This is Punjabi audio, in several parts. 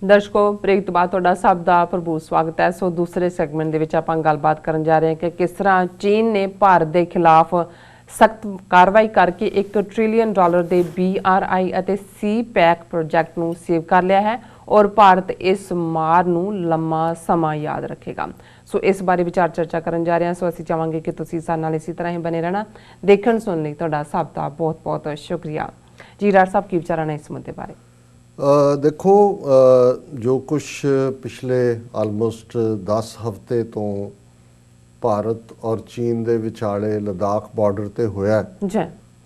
दर्शकों ब्रेक तो बाद तुहाडा सब दा भरपूर स्वागत है। सो दूसरे सैगमेंट दे विच आपां गलबात करन जा रहे हैं कि किस तरह चीन ने भारत के खिलाफ सख्त कार्रवाई करके $1 ट्रिलियन के BRI अते CPEC प्रोजैक्ट नूं सेव कर लिया है और भारत इस मार नूं लंबा समा याद रखेगा। सो इस बारे विचार चर्चा करन जा रहे हैं। सो असीं चाहांगे कि तुसीं साडे नाल इसी तरह ही बने रहना। देखण सुणन लई तुहाडा सब दा बहुत बहुत शुक्रिया जी। राज साहब की विचार ने इस मुद्दे बारे? देखो, जो कुछ पिछले आलमोस्ट 10 हफ्ते तो भारत और चीन के विचाले लद्दाख बॉर्डर ते होया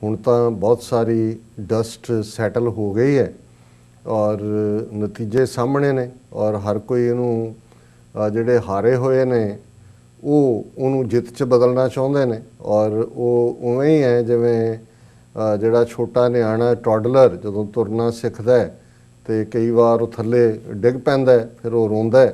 हुण तां बहुत सारी डस्ट सैटल हो गई है और नतीजे सामने ने और हर कोई इनू जिहड़े हारे होए ने उहनूं जित च बदलना चाहुंदे ने और वो उवें ही है जिवें जिहड़ा छोटा निआणा टॉडलर जदों तुरना सिखदा है तो कई बार थले डिग पैंदा है, फिर वो रोंदा है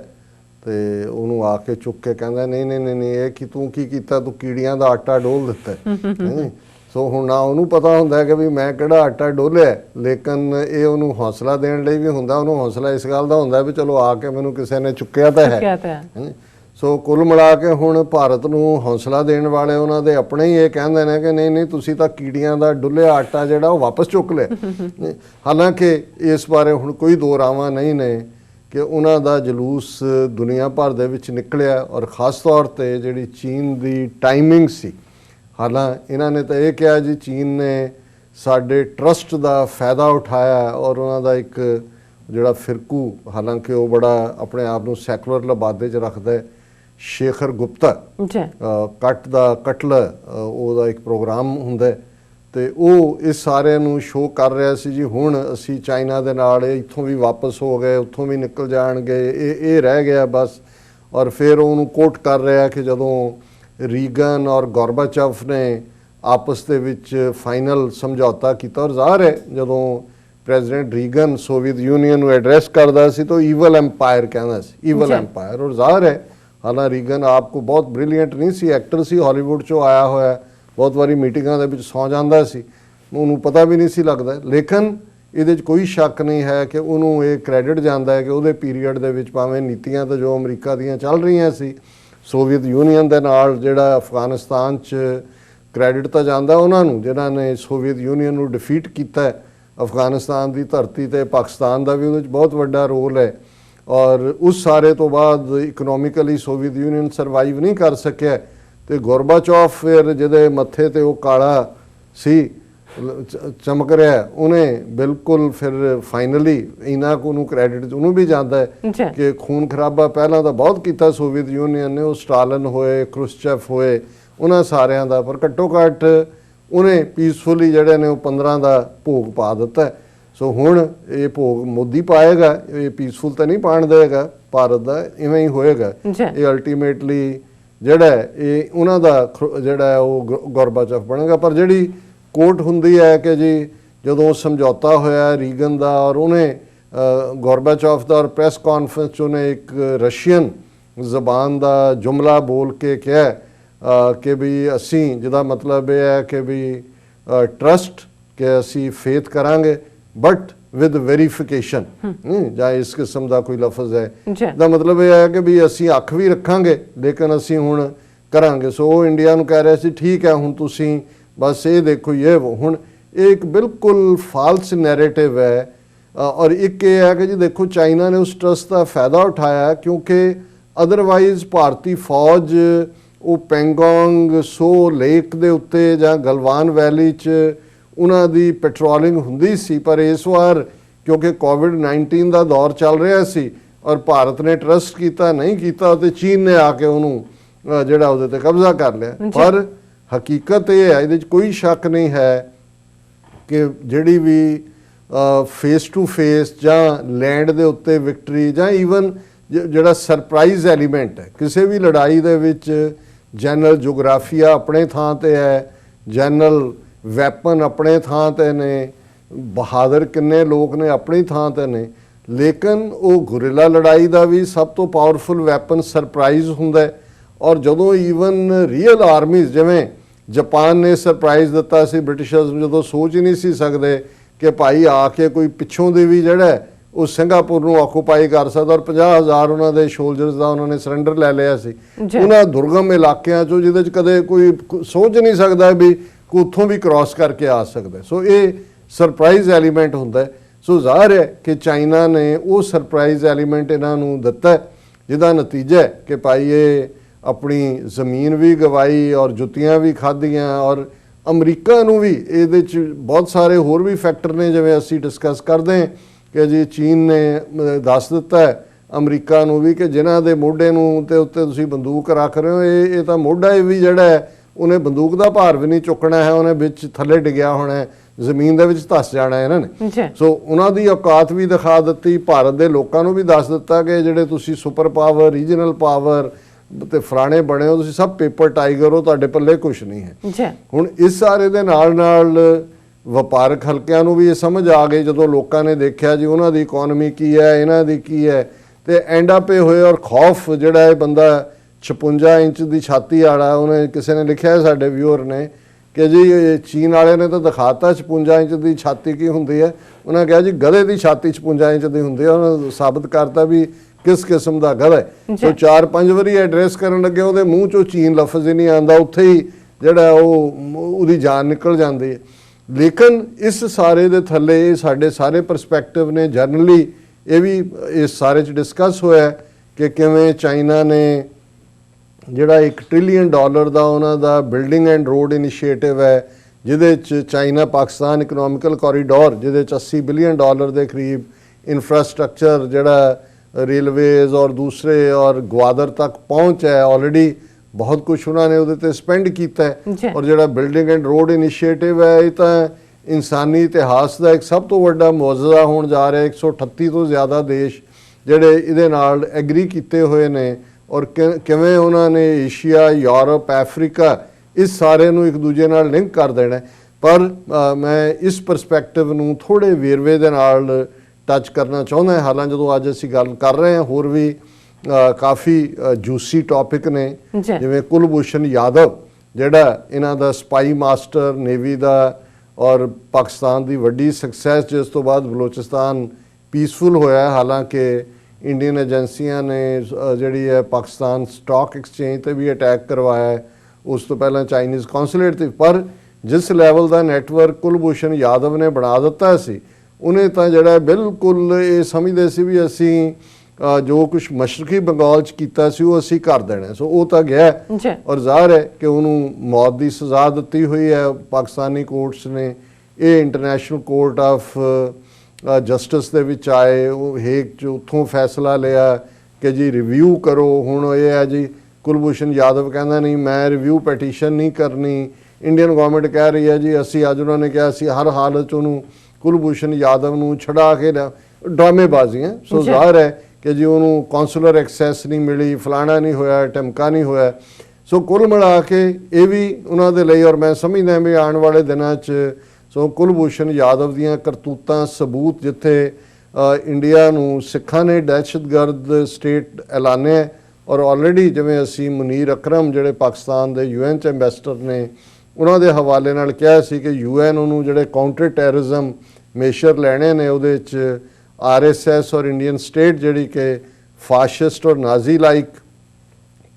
तो उन्होंने आके चुक के कहता नहीं नहीं नहीं नहीं ये कि तू की कीता, तू कीड़ियां दा आटा डोल दिता है। सो हुण ना उन्होंने पता हुंदा है कि भी मैं किहड़ा आटा डोलिया, लेकिन ये उन्होंने हौसला देण लई भी हुंदा, उन्होंने हौसला इस गल दा हुंदा भी चलो आके मैनूं किसी ने चुक्या तो है। सो कुल मिला के हुण भारत नूं हौसला देण वाले उन्हां दे अपने ही ये कहंदे ने कि नहीं नहीं तुसीं तां कीड़ियां दा डुੱਲਿਆ आटा जिहड़ा वो वापस चुक लिया। हालांकि इस बारे हुण कोई दो रावां नहीं ने कि उन्हां दा जलूस दुनिया भर दे विच निकलिया और खास तौर ते जिहड़ी चीन दी टाइमिंग सी। हालां इन्हां ने तां ये कहा जी चीन ने साडे ट्रस्ट दा फायदा उठाया और उन्हां दा एक जिहड़ा फिरकू, हालांकि वो बड़ा अपने आप नूं सैकुलर लबादे च रखदा है, शेखर गुप्ता कट दा कटल ਉਹਦਾ एक प्रोग्राम ਹੁੰਦਾ ਤੇ ਉਹ ਇਸ ਸਾਰਿਆਂ ਨੂੰ ਸ਼ੋਅ ਕਰ ਰਿਹਾ ਸੀ ਜੀ ਹੁਣ ਅਸੀਂ ਚਾਈਨਾ ਦੇ ਨਾਲ ਇੱਥੋਂ ਵੀ ਵਾਪਸ ਹੋ ਗਏ, ਉੱਥੋਂ ਵੀ ਨਿਕਲ ਜਾਣਗੇ, ਇਹ ਰਹਿ ਗਿਆ ਬਸ। ਔਰ ਫਿਰ ਉਹਨੂੰ ਕੋਟ ਕਰ ਰਿਹਾ ਕਿ ਜਦੋਂ ਰੀਗਨ ਔਰ ਗੋਰਬਾਚੋਵ ਨੇ ਆਪਸ ਦੇ ਵਿੱਚ ਫਾਈਨਲ ਸਮਝੌਤਾ ਕੀਤਾ ਔਰ ਜ਼ਾਹਰ ਹੈ ਜਦੋਂ ਪ੍ਰੈਜ਼ੀਡੈਂਟ ਰੀਗਨ ਸੋਵੀਅਤ ਯੂਨੀਅਨ ਨੂੰ ਐਡਰੈਸ ਕਰਦਾ ਸੀ ਤਾਂ ਈਵਲ ਐम्पायर ਕਹਿੰਦਾ ਸੀ, ਈਵਲ ਐम्पायर। ਔਰ ਜ਼ਾਹਰ ਹੈ हालां रीगन आपको बहुत ब्रिलियंट नहीं सी, एक्टर सी, हॉलीवुड चो आया होया, बहुत बारी मीटिंगां दे विच सौ जांदा सी, उन्होंने पता भी नहीं सी लगदा। लेकिन इहदे च कोई शक नहीं है कि उन्होंने ये क्रेडिट जांदा है कि उहदे पीरीयड दे विच भावें नीतियां तो जो अमरीका दीयां चल रहीआं सी, सोवियत यूनीयन दे नाल जिहड़ा अफगानिस्तान च क्रेडिट तो जांदा उन्हां नूं जिन्हां ने सोवियत यूनीयन नूं डिफीट कीता है। अफगानिस्तान की धरती ते पाकिस्तान का भी उहदे च बहुत वड्डा रोल है और उस सारे तो बाद इकनोमिकली सोवियत यूनीयन सर्वाइव नहीं कर सकिया तो गोरबाचोव फिर जिहदे मत्थे ते वो काला सी चमक रहा उन्हें बिल्कुल फिर फाइनली इन्ना को क्रेडिट उन्होंने भी जाता है कि खून खराबा पहला तो बहुत किया सोवियत यूनीयन ने, वो स्टालिन होए, क्रुश्चेव होए, उन्होंने सारियां दा, पर घट्टो घट्ट उन्हें पीसफुली जिहड़े ने 15 का भोग पा दिता है। सो हुण ये भोग मोदी पाएगा, ये पीसफुल तो नहीं पाण देगा भारत का, इवें ही होएगा। ये अल्टीमेटली जिहड़ा ये उन्हां दा जिहड़ा वो गोरबाचोव बनेगा। पर जिहड़ी कोट हुंदी है कि जी जदों समझौता होया रीगन दा और उन्हें गोरबाचोव दा और प्रैस कॉन्फ्रेंस च उन्हें एक रशियन जबान दा जुमला बोल के कहा कि भी असी जिहदा मतलब यह है कि भी ट्रस्ट कि असी फेथ करांगे बट विद वेरीफिकेशन, ਜਾਂ इस किस्म का कोई लफज है दा मतलब यह है कि भी असी अख भी रखांगे लेकिन असी हुण करांगे। सो इंडिया नूं कह रहे सी ठीक है हुण तुसी बस ये देखो ये हुण एक बिल्कुल फाल्स नैरेटिव है। और एक ये है कि जी देखो चाइना ने उस ट्रस्ट का फायदा उठाया क्योंकि अदरवाइज भारतीय फौज वो पेंगोंग सो लेक दे उत्ते जां गलवान वैली च उन्हां दी पेट्रोलिंग हुंदी सी। पर इस बार क्योंकि कोविड-19 का दौर चल रहा सी और भारत ने ट्रस्ट किया नहीं किया तो चीन ने आके उन्होंने जिहड़ा उहदे ते कब्जा कर लिया। पर हकीकत ये है, इहदे च कोई शक नहीं है कि जिहड़ी भी फेस टू फेस जां लैंड दे उत्ते विक्टरी जां ईवन जिहड़ा सरप्राइज एलीमेंट है किसी भी लड़ाई दे विच, जनरल जोग्राफिया अपने थां ते है, जनरल वैपन अपने थां ते ने, बहादुर किन्ने लोग ने अपनी थां ते ने, लेकिन वो गुरिला लड़ाई का भी सब तो पावरफुल वैपन सरप्राइज हुंदा है। और जदों ईवन रियल आर्मीज जिवें जापान ने सरप्राइज दिता सी ब्रिटिशर्स जो सोच ही नहीं सी सकते कि भाई आके कोई पिछों दे भी जिहड़ा ਉਹ ਸਿੰਗਾਪੁਰ ਨੂੰ ਆਕੂਪਾਈ ਕਰ ਸਕਦਾ ਔਰ 50,000 ਉਹਨਾਂ ਦੇ ਸ਼ੋਲਜਰਸ ਦਾ ਉਹਨਾਂ ਨੇ ਸਰੈਂਡਰ ਲੈ ਲਿਆ ਸੀ ਉਹਨਾਂ ਦੁਰਗਮ ਇਲਾਕਿਆਂ 'ਚੋਂ ਜਿਹਦੇ 'ਚ ਕਦੇ ਕੋਈ ਸੋਚ ਨਹੀਂ ਸਕਦਾ ਵੀ ਕੋਈ ਉੱਥੋਂ ਵੀ ਕ੍ਰਾਸ ਕਰਕੇ ਆ ਸਕਦਾ। ਸੋ ਇਹ ਸਰਪ੍ਰਾਈਜ਼ ਐਲੀਮੈਂਟ ਹੁੰਦਾ ਹੈ। ਸੋ ਜ਼ਾਹਰ ਹੈ ਕਿ ਚਾਈਨਾ ਨੇ ਉਹ ਸਰਪ੍ਰਾਈਜ਼ ਐਲੀਮੈਂਟ ਇਹਨਾਂ ਨੂੰ ਦਿੱਤਾ ਜਿਹਦਾ ਨਤੀਜਾ ਹੈ ਕਿ ਭਾਈ ਇਹ ਆਪਣੀ ਜ਼ਮੀਨ ਵੀ ਗਵਾਈ ਔਰ ਜੁੱਤੀਆਂ ਵੀ ਖਾਧੀਆਂ ਔਰ ਅਮਰੀਕਾ ਨੂੰ ਵੀ ਇਹਦੇ 'ਚ ਬਹੁਤ ਸਾਰੇ ਹੋਰ ਵੀ ਫੈਕਟਰ ਨੇ ਜਿਵੇਂ ਅਸੀਂ ਡਿਸਕਸ ਕਰਦੇ ਹਾਂ ਕਿ ਜੀ ਚੀਨ ਨੇ ਦੱਸ ਦਿੱਤਾ ਹੈ ਅਮਰੀਕਾ ਨੂੰ ਵੀ ਕਿ ਜਿਨ੍ਹਾਂ ਦੇ ਮੋਢੇ ਨੂੰ ਤੇ ਉੱਤੇ ਤੁਸੀਂ ਬੰਦੂਕ ਰੱਖ ਰਹੇ ਹੋ ਇਹ ਤਾਂ ਮੋਢਾ ਇਹ ਵੀ ਜਿਹੜਾ ਹੈ ਉਹਨੇ ਬੰਦੂਕ ਦਾ ਭਾਰ ਵੀ ਨਹੀਂ ਚੁੱਕਣਾ ਹੈ, ਉਹਨੇ ਵਿੱਚ ਥੱਲੇ ਡਿੱਗਿਆ ਹੋਣਾ ਹੈ, ਜ਼ਮੀਨ ਦੇ ਵਿੱਚ ਧੱਸ ਜਾਣਾ ਇਹਨਾਂ ਨੇ। ਸੋ ਉਹਨਾਂ ਦੀ ਔਕਾਤ ਵੀ ਦਿਖਾ ਦਿੱਤੀ, ਭਾਰਤ ਦੇ ਲੋਕਾਂ ਨੂੰ ਵੀ ਦੱਸ ਦਿੱਤਾ ਕਿ ਜਿਹੜੇ ਤੁਸੀਂ ਸੁਪਰ ਪਾਵਰ ਰੀਜਨਲ ਪਾਵਰ ਤੇ ਫਲਾਣੇ ਬਣੇ ਹੋ ਤੁਸੀਂ ਸਭ ਪੇਪਰ ਟਾਈਗਰ ਹੋ, ਤੁਹਾਡੇ ਪੱਲੇ ਕੁਛ ਨਹੀਂ ਹੈ। ਹੁਣ ਇਸ ਸਾਰੇ ਦੇ ਨਾਲ ਨਾਲ ਵਪਾਰਕ ਹਲਕਿਆਂ ਨੂੰ ਵੀ ਇਹ ਸਮਝ ਆ ਗਈ ਜਦੋਂ ਲੋਕਾਂ ਨੇ ਦੇਖਿਆ ਜੀ ਉਹਨਾਂ ਦੀ ਇਕਨੋਮੀ ਕੀ ਹੈ ਇਹਨਾਂ ਦੀ ਕੀ ਹੈ ਤੇ ਐਂਡ ਅਪ ਹੋਏ ਔਰ ਖੌਫ ਜਿਹੜਾ ਇਹ ਬੰਦਾ 56 ਇੰਚ ਦੀ ਛਾਤੀ ਵਾਲਾ ਉਹਨੇ ਕਿਸੇ ਨੇ ਲਿਖਿਆ ਸਾਡੇ ਵਿਊਅਰ ਨੇ ਕਿ ਜੀ ਚੀਨ ਵਾਲੇ ਨੇ ਤਾਂ ਦਿਖਾਤਾ 56 ਇੰਚ ਦੀ ਛਾਤੀ ਕੀ ਹੁੰਦੀ ਹੈ, ਉਹਨਾਂ ਕਿਹਾ ਜੀ ਗਧੇ ਦੀ ਛਾਤੀ 56 ਇੰਚ ਦੀ ਹੁੰਦੀ ਹੈ, ਉਹਨਾਂ ਸਾਬਤ ਕਰਤਾ ਵੀ ਕਿਸ ਕਿਸਮ ਦਾ ਗਧਾ ਹੈ। ਸੋ 4-5 ਵਾਰੀ ਐਡਰੈਸ ਕਰਨ ਲੱਗੇ ਉਹਦੇ ਮੂੰਹ ਚੋਂ ਚੀਨ ਲਫ਼ਜ਼ ਹੀ ਨਹੀਂ ਆਉਂਦਾ, ਉੱਥੇ ਹੀ ਜਿਹੜਾ ਉਹਦੀ ਜਾਨ ਨਿਕਲ ਜਾਂਦੀ ਹੈ। ਲੇਕਿਨ ਇਸ ਸਾਰੇ ਦੇ ਥੱਲੇ ਸਾਡੇ ਸਾਰੇ ਪਰਸਪੈਕਟਿਵ ਨੇ ਜਰਨਲੀ ਇਹ ਵੀ ਇਸ ਸਾਰੇ 'ਚ ਡਿਸਕਸ ਹੋਇਆ ਕਿ ਕਿਵੇਂ ਚਾਈਨਾ ਨੇ ਜਿਹੜਾ $1 ਟ੍ਰਿਲੀਅਨ ਦਾ ਉਹਨਾਂ ਦਾ ਬਿਲਡਿੰਗ ਐਂਡ ਰੋਡ ਇਨੀਸ਼ੀਏਟਿਵ ਹੈ ਜਿਹਦੇ 'ਚ ਚਾਈਨਾ ਪਾਕਿਸਤਾਨ ਇਕਨੋਮਿਕਲ ਕੋਰੀਡੋਰ ਜਿਹਦੇ 'ਚ $80 ਬਿਲੀਅਨ ਦੇ ਕਰੀਬ ਇਨਫਰਾਸਟ੍ਰਕਚਰ ਜਿਹੜਾ रेलवेज और दूसरे और ग्वादर तक पहुँच है ऑलरेडी बहुत कुछ उन्होंने ਉਹਦੇ ਤੇ ਸਪੈਂਡ ਕੀਤਾ ਹੈ ਔਰ ਜਿਹੜਾ ਬਿਲਡਿੰਗ ਐਂਡ ਰੋਡ ਇਨੀਸ਼ੀਏਟਿਵ ਹੈ ਇਹ ਤਾਂ ਇਨਸਾਨੀ ਇਤਿਹਾਸ ਦਾ ਇੱਕ ਸਭ ਤੋਂ ਵੱਡਾ ਮੁਆਜ਼ਜ਼ਾ ਹੋਣ ਜਾ ਰਿਹਾ। 138 ਤੋਂ ਜ਼ਿਆਦਾ ਦੇਸ਼ ਜਿਹੜੇ ਇਹਦੇ ਨਾਲ ਐਗਰੀ ਕੀਤੇ ਹੋਏ ਨੇ ਔਰ ਕਿਵੇਂ ਉਹਨਾਂ ਨੇ ਏਸ਼ੀਆ ਯੂਰਪ ਅਫਰੀਕਾ ਇਸ ਸਾਰੇ ਨੂੰ ਇੱਕ ਦੂਜੇ ਨਾਲ ਲਿੰਕ ਕਰ ਦੇਣਾ। ਪਰ ਮੈਂ ਇਸ ਪਰਸਪੈਕਟਿਵ ਨੂੰ ਥੋੜੇ ਵੇਰਵੇ ਦੇ ਨਾਲ ਟੱਚ ਕਰਨਾ ਚਾਹੁੰਦਾ। ਹਾਲਾਂ ਜਦੋਂ ਅੱਜ ਅਸੀਂ ਗੱਲ ਕਰ ਰਹੇ ਹਾਂ ਹੋਰ ਵੀ ਕਾਫੀ ਜੂਸੀ ਟੌਪਿਕ ਨੇ ਜਿਵੇਂ ਕੁਲਭੂਸ਼ਣ ਯਾਦਵ ਜਿਹੜਾ ਇਹਨਾਂ ਦਾ ਸਪਾਈ ਮਾਸਟਰ ਨੇਵੀ ਦਾ ਔਰ ਪਾਕਿਸਤਾਨ ਦੀ ਵੱਡੀ ਸਕਸੈਸ ਜਿਸ ਤੋਂ ਬਾਅਦ ਬਲੋਚਿਸਤਾਨ ਪੀਸਫੁਲ ਹੋਇਆ। ਹਾਲਾਂਕਿ ਇੰਡੀਅਨ ਏਜੰਸੀਆਂ ਨੇ ਜਿਹੜੀ ਹੈ ਪਾਕਿਸਤਾਨ ਸਟਾਕ ਐਕਸਚੇਂਜ ਤੇ ਵੀ ਅਟੈਕ ਕਰਵਾਇਆ, ਉਸ ਤੋਂ ਪਹਿਲਾਂ ਚਾਈਨੀਜ਼ ਕੌਂਸੂਲੇਟ ਤੇ। ਪਰ ਜਿਸ ਲੈਵਲ ਦਾ ਨੈਟਵਰਕ ਕੁਲਭੂਸ਼ਣ ਯਾਦਵ ਨੇ ਬਣਾ ਦਿੱਤਾ ਸੀ ਉਹਨੇ ਤਾਂ ਜਿਹੜਾ ਬਿਲਕੁਲ ਇਹ ਸਮਝਦੇ ਸੀ ਵੀ ਅਸੀਂ ਜੋ ਕੁਝ ਮਸ਼ਰਕੀ ਬੰਗਾਲ 'ਚ ਕੀਤਾ ਸੀ ਉਹ ਅਸੀਂ ਕਰ ਦੇਣਾ। ਸੋ ਉਹ ਤਾਂ ਗਿਆ ਔਰ ਜ਼ਾਹਰ ਹੈ ਕਿ ਉਹਨੂੰ ਮੌਤ ਦੀ ਸਜ਼ਾ ਦਿੱਤੀ ਹੋਈ ਹੈ ਪਾਕਿਸਤਾਨੀ ਕੋਰਟਸ ਨੇ। ਇਹ ਇੰਟਰਨੈਸ਼ਨਲ ਕੋਰਟ ਆਫ ਜਸਟਿਸ ਦੇ ਵਿੱਚ ਆਏ, ਉਹ ਹੇਗ 'ਚ ਉੱਥੋਂ ਫੈਸਲਾ ਲਿਆ ਕਿ ਜੀ ਰਿਵਿਊ ਕਰੋ। ਹੁਣ ਇਹ ਹੈ ਜੀ ਕੁਲਭੂਸ਼ਣ ਯਾਦਵ ਕਹਿੰਦਾ ਨਹੀਂ ਮੈਂ ਰਿਵਿਊ ਪੈਟੀਸ਼ਨ ਨਹੀਂ ਕਰਨੀ, ਇੰਡੀਅਨ ਗਵਰਨਮੈਂਟ ਕਹਿ ਰਹੀ ਹੈ ਜੀ ਅਸੀਂ ਅੱਜ ਉਹਨਾਂ ਨੇ ਕਿਹਾ ਅਸੀਂ ਹਰ ਹਾਲਤ 'ਚ ਉਹਨੂੰ ਕੁਲਭੂਸ਼ਣ ਯਾਦਵ ਨੂੰ ਛੁਡਾ ਕੇ ਡਰਾਮੇਬਾਜ਼ੀਆਂ। ਸੋ ਜ਼ਾਹਰ ਹੈ ਕਿ ਜੀ ਉਹਨੂੰ ਕੌਂਸੂਲਰ ਐਕਸੈਸ ਨਹੀਂ ਮਿਲੀ, ਫਲਾਣਾ ਨਹੀਂ ਹੋਇਆ, ਟਮਕਾ ਨਹੀਂ ਹੋਇਆ। ਸੋ ਕੁੱਲ ਮਿਲਾ ਕੇ ਇਹ ਵੀ ਉਹਨਾਂ ਦੇ ਲਈ ਔਰ ਮੈਂ ਸਮਝਦਾ ਵੀ ਆਉਣ ਵਾਲੇ ਦਿਨਾਂ 'ਚ ਸੋ ਕੁਲਭੂਸ਼ਣ ਯਾਦਵ ਦੀਆਂ ਕਰਤੂਤਾਂ ਸਬੂਤ ਜਿੱਥੇ ਇੰਡੀਆ ਨੂੰ ਸਿੱਖਾਂ ਨੇ ਦਹਿਸ਼ਤਗਰਦ ਸਟੇਟ ਐਲਾਨਿਆ ਔਰ ਆਲਰੇਡੀ ਜਿਵੇਂ ਅਸੀਂ ਮੁਨੀਰ ਅਕਰਮ ਜਿਹੜੇ ਪਾਕਿਸਤਾਨ ਦੇ UN 'ਚ ਐਂਬੈਸਡਰ ਨੇ ਉਹਨਾਂ ਦੇ ਹਵਾਲੇ ਨਾਲ ਕਿਹਾ ਸੀ ਕਿ UN ਉਹਨੂੰ ਜਿਹੜੇ ਕਾਊਂਟਰ ਟੈਰਰਿਜ਼ਮ ਮੇਸ਼ਰ ਲੈਣੇ ਨੇ ਉਹਦੇ 'ਚ RSS ਔਰ ਇੰਡੀਅਨ ਸਟੇਟ ਜਿਹੜੀ ਕਿ ਫਾਸ਼ਿਸਟ ਔਰ ਨਾਜ਼ੀ ਲਾਈਕ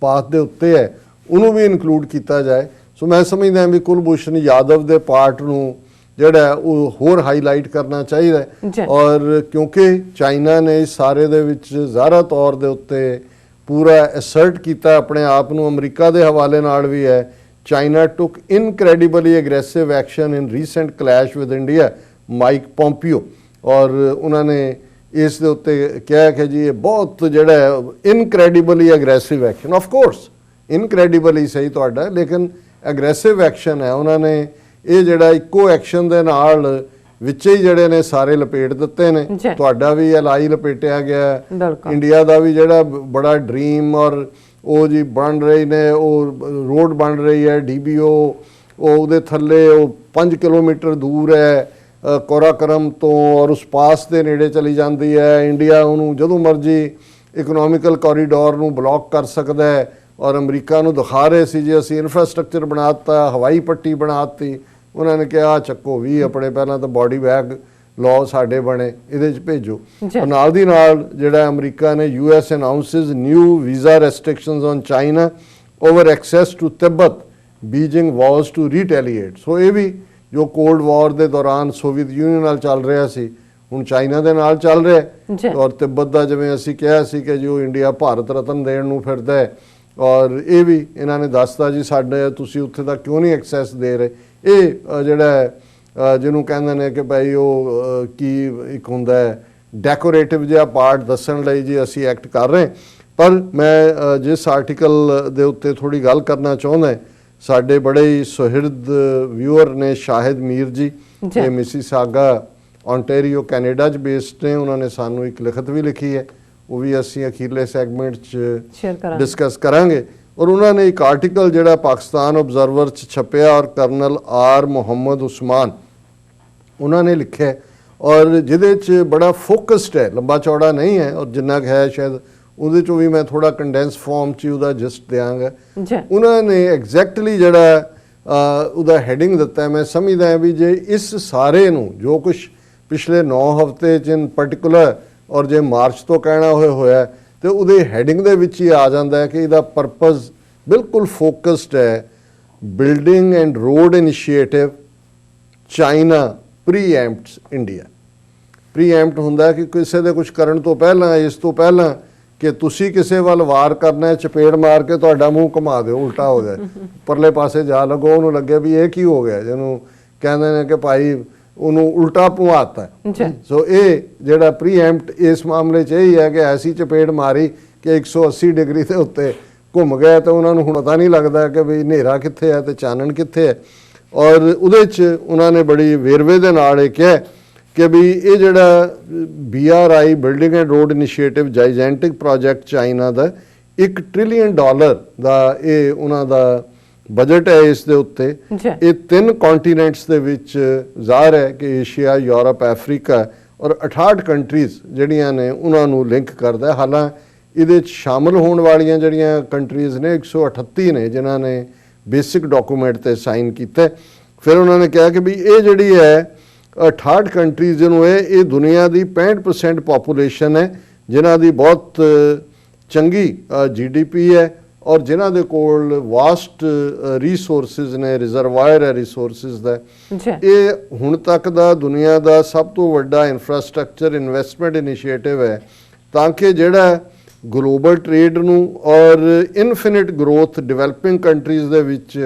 ਪਾਥ ਦੇ ਉੱਤੇ ਹੈ ਉਹਨੂੰ ਵੀ ਇਨਕਲੂਡ ਕੀਤਾ ਜਾਏ। ਸੋ ਮੈਂ ਸਮਝਦਾ ਵੀ ਕੁਲਭੂਸ਼ਣ ਯਾਦਵ ਦੇ ਪਾਰਟ ਨੂੰ ਜਿਹੜਾ ਉਹ ਹੋਰ ਹਾਈਲਾਈਟ ਕਰਨਾ ਚਾਹੀਦਾ ਔਰ ਕਿਉਂਕਿ ਚਾਈਨਾ ਨੇ ਇਸ ਸਾਰੇ ਦੇ ਵਿੱਚ ਜ਼ਾਹਰਾ ਤੌਰ ਦੇ ਉੱਤੇ ਪੂਰਾ ਐਸਰਟ ਕੀਤਾ ਆਪਣੇ ਆਪ ਨੂੰ। ਅਮਰੀਕਾ ਦੇ ਹਵਾਲੇ ਨਾਲ ਵੀ ਹੈ China took incredibly aggressive action in recent clash with India, Mike Pompeo ਔਰ ਉਹਨਾਂ ਨੇ ਇਸ ਦੇ ਉੱਤੇ ਕਿਹਾ ਕਿ ਜੀ ਇਹ ਬਹੁਤ ਜਿਹੜਾ ਇਨਕ੍ਰੈਡੀਬਲੀ ਐਗਰੈਸਿਵ ਐਕਸ਼ਨ, ਆਫ ਕੋਰਸ ਇਨਕ੍ਰੈਡੀਬਲੀ ਸਹੀ ਤੁਹਾਡਾ, ਲੇਕਿਨ ਐਗਰੈਸਿਵ ਐਕਸ਼ਨ ਹੈ। ਉਹਨਾਂ ਨੇ ਇਹ ਜਿਹੜਾ ਇੱਕੋ ਐਕਸ਼ਨ ਦੇ ਨਾਲ ਵਿੱਚੇ ਹੀ ਜਿਹੜੇ ਨੇ ਸਾਰੇ ਲਪੇਟ ਦਿੱਤੇ ਨੇ। ਤੁਹਾਡਾ ਵੀ LI ਲਪੇਟਿਆ ਗਿਆ, ਇੰਡੀਆ ਦਾ ਵੀ ਜਿਹੜਾ ਬੜਾ ਡ੍ਰੀਮ ਔਰ ਉਹ ਜੀ ਬਣ ਰਹੀ ਨੇ, ਉਹ ਰੋਡ ਬਣ ਰਹੀ ਹੈ DBO, ਉਹਦੇ ਥੱਲੇ ਉਹ 5 ਕਿਲੋਮੀਟਰ ਦੂਰ ਹੈ ਕੋਰਾਕਰਮ ਤੋਂ ਔਰ ਉਸ ਪਾਸ ਦੇ ਨੇੜੇ ਚਲੀ ਜਾਂਦੀ ਹੈ। ਇੰਡੀਆ ਉਹਨੂੰ ਜਦੋਂ ਮਰਜ਼ੀ ਇਕਨੋਮਿਕਲ ਕੋਰੀਡੋਰ ਨੂੰ ਬਲੌਕ ਕਰ ਸਕਦਾ ਹੈ ਔਰ ਅਮਰੀਕਾ ਨੂੰ ਦਿਖਾ ਰਹੇ ਸੀ ਜੀ ਅਸੀਂ ਇਨਫਰਾਸਟ੍ਰਕਚਰ ਬਣਾਤਾ, ਹਵਾਈ ਪੱਟੀ ਬਣਾਤੀ। ਉਹਨਾਂ ਨੇ ਕਿਹਾ ਚੱਕੋ ਵੀ ਆਪਣੇ ਪਹਿਲਾਂ ਤਾਂ ਬਾਡੀ ਬੈਗ ਲਾਅ ਸਾਡੇ ਬਣੇ, ਇਹਦੇ 'ਚ ਭੇਜੋ। ਨਾਲ ਦੀ ਨਾਲ ਜਿਹੜਾ ਅਮਰੀਕਾ ਨੇ US announces new visa restrictions on China over access to Tibet, Beijing was to retaliate. So ਇਹ ਵੀ ਜੋ ਕੋਲਡ ਵਾਰ ਦੇ ਦੌਰਾਨ ਸੋਵੀਅਤ ਯੂਨੀਅਨ ਨਾਲ ਚੱਲ ਰਿਹਾ ਸੀ, ਹੁਣ ਚਾਈਨਾ ਦੇ ਨਾਲ ਚੱਲ ਰਿਹਾ। ਔਰ ਤਿੱਬਤ ਦਾ ਜਿਵੇਂ ਅਸੀਂ ਕਿਹਾ ਸੀ ਕਿ ਜੋ ਇੰਡੀਆ ਭਾਰਤ ਰਤਨ ਦੇਣ ਨੂੰ ਫਿਰਦਾ ਹੈ, ਔਰ ਇਹ ਵੀ ਇਹਨਾਂ ਨੇ ਦੱਸਤਾ ਜੀ ਸਾਡੇ ਤੁਸੀਂ ਉੱਥੇ ਦਾ ਕਿਉਂ ਨਹੀਂ ਐਕਸੈਸ ਦੇ ਰਹੇ। ਇਹ ਜਿਹੜਾ ਜਿਹਨੂੰ ਕਹਿੰਦੇ ਨੇ ਕਿ ਭਾਈ ਉਹ ਕੀ ਇੱਕ ਹੁੰਦਾ ਹੈ ਡੈਕੋਰੇਟਿਵ ਜਿਹਾ ਪਾਰਟ ਦੱਸਣ ਲਈ ਜੀ ਅਸੀਂ ਐਕਟ ਕਰ ਰਹੇ। ਪਰ ਮੈਂ ਜਿਸ ਆਰਟੀਕਲ ਦੇ ਉੱਤੇ ਥੋੜ੍ਹੀ ਗੱਲ ਕਰਨਾ ਚਾਹੁੰਦਾ, ਸਾਡੇ ਬੜੇ ਹੀ ਸੁਹਿਰਦ ਵਿਊਅਰ ਨੇ ਸ਼ਾਹਿਦ ਮੀਰ ਜੀ, ਇਹ ਮਿਸੀਸਾਗਾ ਓਨਟਾਰੀਓ ਕੈਨੇਡਾ 'ਚ ਬੇਸਡ ਨੇ। ਉਹਨਾਂ ਨੇ ਸਾਨੂੰ ਇੱਕ ਲਿਖਤ ਵੀ ਲਿਖੀ ਹੈ, ਉਹ ਵੀ ਅਸੀਂ ਅਖੀਰਲੇ ਸੈਗਮੈਂਟ 'ਚ ਡਿਸਕਸ ਕਰਾਂਗੇ। ਔਰ ਉਹਨਾਂ ਨੇ ਇੱਕ ਆਰਟੀਕਲ ਜਿਹੜਾ ਪਾਕਿਸਤਾਨ ਓਬਜ਼ਰਵਰ 'ਚ ਛਪਿਆ ਔਰ ਕਰਨਲ ਆਰ ਮੁਹੰਮਦ ਉਸਮਾਨ ਉਹਨਾਂ ਨੇ ਲਿਖਿਆ, ਔਰ ਜਿਹਦੇ 'ਚ ਬੜਾ ਫੋਕਸਡ ਹੈ, ਲੰਬਾ ਚੌੜਾ ਨਹੀਂ ਹੈ, ਔਰ ਜਿੰਨਾ ਕੁ ਹੈ ਸ਼ਾਇਦ ਉਹਦੇ 'ਚੋਂ ਵੀ ਮੈਂ ਥੋੜ੍ਹਾ ਕੰਡੈਂਸ ਫਾਰਮ 'ਚ ਉਹਦਾ ਜਸਟ ਦਿਆਂਗਾ। ਉਹਨਾਂ ਨੇ ਐਗਜ਼ੈਕਟਲੀ ਜਿਹੜਾ ਉਹਦਾ ਹੈਡਿੰਗ ਦਿੱਤਾ, ਮੈਂ ਸਮਝਦਾ ਵੀ ਜੇ ਇਸ ਸਾਰੇ ਨੂੰ ਜੋ ਕੁਛ ਪਿਛਲੇ 9 ਹਫ਼ਤੇ 'ਚ ਇਨ ਪਰਟੀਕੂਲਰ ਔਰ ਜੇ ਮਾਰਚ ਤੋਂ ਕਹਿਣਾ ਹੋਇਆ ਤੇ ਉਹਦੇ ਹੈਡਿੰਗ ਦੇ ਵਿੱਚ ਹੀ ਆ ਜਾਂਦਾ ਹੈ ਕਿ ਇਹਦਾ ਪਰਪਸ ਬਿਲਕੁਲ ਫੋਕਸਡ ਹੈ, building and road initiative China preempts India. Preempt ਹੁੰਦਾ ਕਿ ਕਿਸੇ ਦੇ ਕੁਝ ਕਰਨ ਤੋਂ ਪਹਿਲਾਂ, ਇਸ ਤੋਂ ਪਹਿਲਾਂ ਕਿ ਤੁਸੀਂ ਕਿਸੇ ਵੱਲ ਵਾਰ ਕਰਨਾ, ਚਪੇੜ ਮਾਰ ਕੇ ਤੁਹਾਡਾ ਮੂੰਹ ਘੁਮਾ ਦਿਓ, ਉਲਟਾ ਹੋ ਜਾਏ, ਪਰਲੇ ਪਾਸੇ ਜਾ ਲੱਗੋ, ਉਹਨੂੰ ਲੱਗੇ ਵੀ ਇਹ ਕੀ ਹੋ ਗਿਆ, ਜਿਹਨੂੰ ਕਹਿੰਦੇ ਨੇ ਕਿ ਭਾਈ ਉਹਨੂੰ ਉਲਟਾ ਭੁਆਤਾ। ਸੋ ਇਹ ਜਿਹੜਾ ਪ੍ਰੀਐਂਪਟ ਇਸ ਮਾਮਲੇ 'ਚ ਇਹ ਹੈ ਕਿ ਐਸੀ ਚਪੇੜ ਮਾਰੀ ਕਿ 180 ਡਿਗਰੀ ਦੇ ਉੱਤੇ ਘੁੰਮ ਗਏ ਤੇ ਉਹਨਾਂ ਨੂੰ ਹੁਣ ਪਤਾ ਨਹੀਂ ਲੱਗਦਾ ਕਿ ਵੀ ਹਨੇਰਾ ਕਿੱਥੇ ਹੈ ਤੇ ਚਾਨਣ ਕਿੱਥੇ ਹੈ। ਔਰ ਉਹਦੇ 'ਚ ਉਹਨਾਂ ਨੇ ਬੜੀ ਵੇਰਵੇ ਦੇ ਨਾਲ ਇਹ ਕਿਹਾ ਕਿ ਵੀ ਇਹ ਜਿਹੜਾ BRI building and road initiative gigantic project China ਦਾ $1 ਟ੍ਰਿਲੀਅਨ ਦਾ ਇਹ ਉਹਨਾਂ ਦਾ ਬਜਟ ਹੈ। ਇਸ ਦੇ ਉੱਤੇ ਇਹ 3 ਕੰਟੀਨੈਂਟਸ ਦੇ ਵਿੱਚ ਜ਼ਾਹਰ ਹੈ ਕਿ ਏਸ਼ੀਆ, ਯੂਰਪ, ਅਫਰੀਕਾ ਔਰ 68 ਕੰਟਰੀਜ਼ ਜਿਹੜੀਆਂ ਨੇ ਉਹਨਾਂ ਨੂੰ ਲਿੰਕ ਕਰਦਾ। ਹਾਲਾਂਕਿ ਇਹਦੇ 'ਚ ਸ਼ਾਮਲ ਹੋਣ ਵਾਲੀਆਂ ਜਿਹੜੀਆਂ ਕੰਟਰੀਜ਼ ਨੇ 138 ਨੇ ਜਿਨ੍ਹਾਂ ਨੇ ਬੇਸਿਕ ਡਾਕੂਮੈਂਟ ਤੇ ਸਾਈਨ ਕੀਤਾ। ਫਿਰ ਉਹਨਾਂ ਨੇ ਕਿਹਾ ਕਿ ਵੀ ਇਹ ਜਿਹੜੀ ਹੈ 68 ਕੰਟਰੀਜ਼ ਜਿਹਨੂੰ ਇਹ ਦੁਨੀਆ ਦੀ 65% ਪਾਪੂਲੇਸ਼ਨ ਹੈ, ਜਿਨ੍ਹਾਂ ਦੀ ਬਹੁਤ ਚੰਗੀ GDP ਹੈ ਔਰ ਜਿਨ੍ਹਾਂ ਦੇ ਕੋਲ ਵਾਸਟ ਰਿਸੋਰਸਿਸ ਨੇ, ਰਿਜ਼ਰਵਾਇਰ ਹੈ ਰਿਸੋਰਸਿਸ ਦਾ। ਇਹ ਹੁਣ ਤੱਕ ਦਾ ਦੁਨੀਆ ਦਾ ਸਭ ਤੋਂ ਵੱਡਾ ਇਨਫਰਾਸਟ੍ਰਕਚਰ ਇਨਵੈਸਟਮੈਂਟ ਇਨੀਸ਼ੀਏਟਿਵ ਹੈ ਤਾਂ ਕਿ ਜਿਹੜਾ ਗਲੋਬਲ ਟ੍ਰੇਡ ਨੂੰ ਔਰ ਇਨਫਿਨਿਟ ਗਰੋਥ ਡਿਵੈਲਪਿੰਗ ਕੰਟਰੀਜ਼ ਦੇ ਵਿੱਚ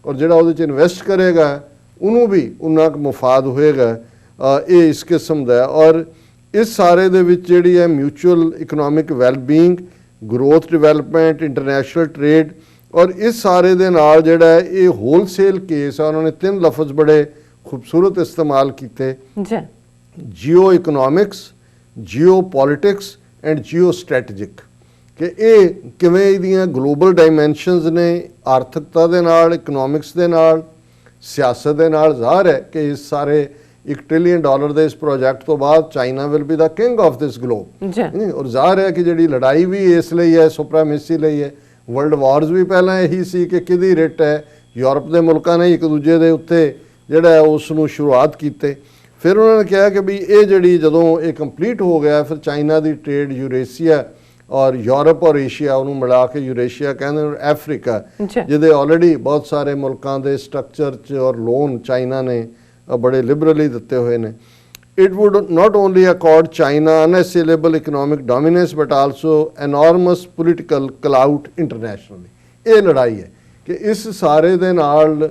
ਔਰ ਜਿਹੜਾ ਉਹਦੇ 'ਚ ਇਨਵੈਸਟ ਕਰੇਗਾ ਉਹਨੂੰ ਵੀ ਉਨਾ ਕੁ ਮੁਫਾਦ ਹੋਏਗਾ। ਇਹ ਇਸ ਕਿਸਮ ਦਾ ਔਰ ਇਸ ਸਾਰੇ ਦੇ ਵਿੱਚ ਜਿਹੜੀ ਹੈ mutual economic wellbeing, growth development, international trade ਔਰ ਇਸ ਸਾਰੇ ਦੇ ਨਾਲ ਜਿਹੜਾ ਇਹ ਹੋਲਸੇਲ ਕੇਸ ਆ। ਉਹਨਾਂ ਨੇ 3 ਲਫ਼ਜ਼ ਬੜੇ ਖੂਬਸੂਰਤ ਇਸਤੇਮਾਲ ਕੀਤੇ, JIO economics, JIO politics and JIO strategic, ਕਿ ਇਹ ਕਿਵੇਂ ਇਹਦੀਆਂ ਗਲੋਬਲ ਡਾਇਮੈਂਸ਼ਨਸ ਨੇ ਆਰਥਿਕਤਾ ਦੇ ਨਾਲ, ਇਕਨੋਮਿਕਸ ਦੇ ਨਾਲ, ਸਿਆਸਤ ਦੇ ਨਾਲ। ਜ਼ਾਹਰ ਹੈ ਕਿ ਇਸ ਸਾਰੇ $1 ਟ੍ਰਿਲੀਅਨ ਦੇ ਇਸ ਪ੍ਰੋਜੈਕਟ ਤੋਂ ਬਾਅਦ China will be the king of this globe. ਔਰ ਜ਼ਾਹਰ ਹੈ ਕਿ ਜਿਹੜੀ ਲੜਾਈ ਵੀ ਇਸ ਲਈ ਹੈ, ਸੁਪਰਾਮੇਸੀ ਲਈ ਹੈ। ਵਰਲਡ ਵਾਰਸ ਵੀ ਪਹਿਲਾਂ ਇਹੀ ਸੀ ਕਿ ਕਿਹਦੀ ਰਿਟ ਹੈ, ਯੂਰਪ ਦੇ ਮੁਲਕਾਂ ਨੇ ਇੱਕ ਦੂਜੇ ਦੇ ਉੱਤੇ ਜਿਹੜਾ ਉਸ ਨੂੰ ਸ਼ੁਰੂਆਤ ਕੀਤੇ। ਫਿਰ ਉਹਨਾਂ ਨੇ ਕਿਹਾ ਕਿ ਵੀ ਇਹ ਜਿਹੜੀ ਜਦੋਂ ਇਹ ਕੰਪਲੀਟ ਹੋ ਗਿਆ ਫਿਰ ਚਾਈਨਾ ਦੀ ਟ੍ਰੇਡ ਯੂਰੇਸ਼ੀਆ ਔਰ ਯੂਰਪ ਔਰ ਏਸ਼ੀਆ ਉਹਨੂੰ ਮਿਲਾ ਕੇ ਯੂਰੇਸ਼ੀਆ ਕਹਿੰਦੇ, ਅਫਰੀਕਾ ਜਿਹਦੇ ਆਲਰੇਡੀ ਬਹੁਤ ਸਾਰੇ ਮੁਲਕਾਂ ਦੇ ਸਟਰਕਚਰ 'ਚ ਔਰ ਲੋਨ ਚਾਈਨਾ ਨੇ ਬੜੇ ਲਿਬਰਲੀ ਦਿੱਤੇ ਹੋਏ ਨੇ। It would not only accord China unassailable economic dominance but also enormous political clout internationally. ਇਹ ਲੜਾਈ ਹੈ ਕਿ ਇਸ ਸਾਰੇ ਦੇ ਨਾਲ